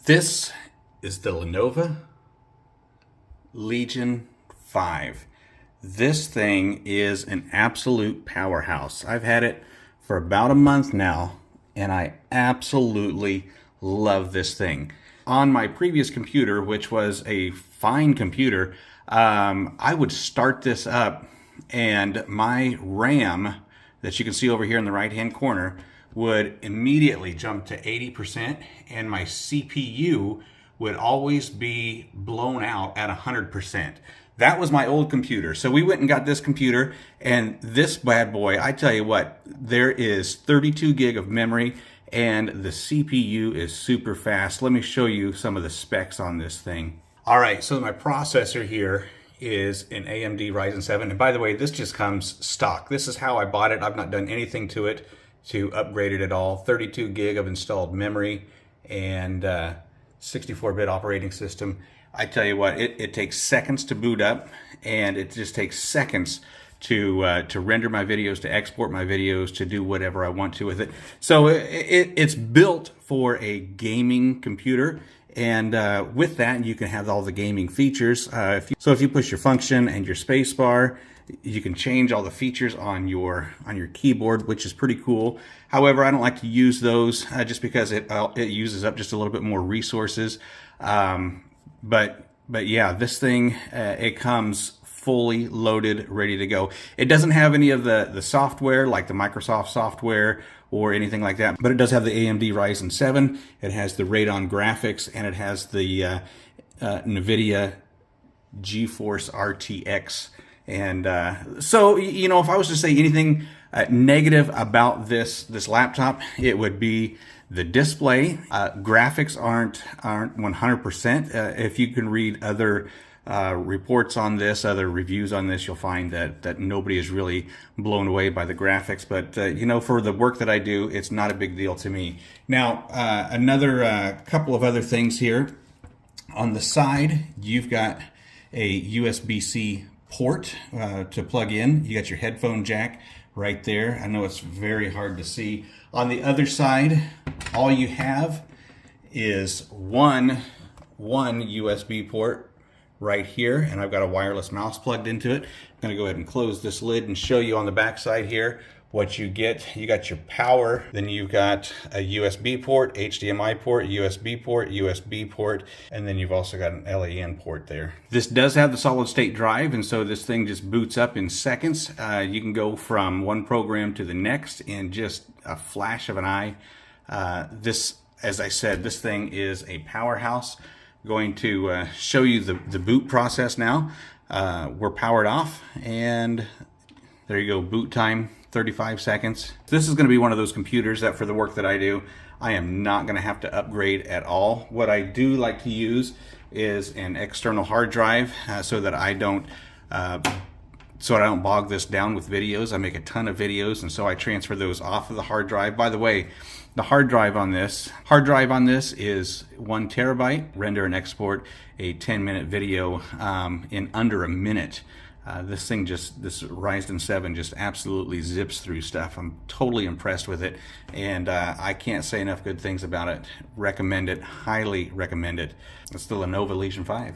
This is the Lenovo Legion 5. This thing is an absolute powerhouse. I've had it for about a month now, and I absolutely love this thing. On my previous computer, which was a fine computer, I would start this up, and my RAM that you can see over here in the right-hand corner would immediately jump to 80%, and my CPU would always be blown out at 100%. That was my old computer. So we went and got this computer, and this bad boy, I tell you what, there is 32 gig of memory, and the CPU is super fast. Let me show you some of the specs on this thing. All right, so my processor here is an AMD Ryzen 7. And by the way, this just comes stock. This is how I bought it. I've not done anything to it to upgrade it at all. 32 gig of installed memory and 64-bit operating system. I tell you what, it takes seconds to boot up, and it just takes seconds to render my videos, to export my videos, to do whatever I want to with it. So it's built for a gaming computer, and with that you can have all the gaming features. So if you push your function and your space bar, you can change all the features on your keyboard, which is pretty cool. However, I don't like to use those just because it uses up just a little bit more resources. But yeah, this thing, it comes fully loaded, ready to go. It doesn't have any of the software like the Microsoft software or anything like that, but it does have the AMD Ryzen 7. It has the Radeon graphics, and it has the NVIDIA GeForce RTX. And so, you know, if I was to say anything negative about this laptop, it would be the display. Graphics aren't 100%. If you can read other reports on this, other reviews on this, you'll find that nobody is really blown away by the graphics. But you know, for the work that I do, it's not a big deal to me. Now, another couple of other things here. On the side, you've got a USB-C port to plug in. You got your headphone jack right there. I know it's very hard to see. On the other side, all you have is one USB port right here, and I've got a wireless mouse plugged into it. I'm going to go ahead and close this lid and show you on the back side here what you get. You got your power, then you've got a USB port, HDMI port, USB port, and then you've also got an LAN port there. This does have the solid state drive, and so this thing just boots up in seconds. You can go from one program to the next in just a flash of an eye. This, as I said, this thing is a powerhouse. Going to show you the boot process now. We're powered off, and there you go, boot time, 35 seconds. This is going to be one of those computers that for the work that I do, I am not going to have to upgrade at all. What I do like to use is an external hard drive so that I don't bog this down with videos. I make a ton of videos, and so I transfer those off of the hard drive. By the way, the hard drive on this is 1 terabyte. Render and export a 10-minute video in under a minute. This Ryzen 7 just absolutely zips through stuff. I'm totally impressed with it, and I can't say enough good things about it. Recommend it, highly recommend it. It's the Lenovo Legion 5.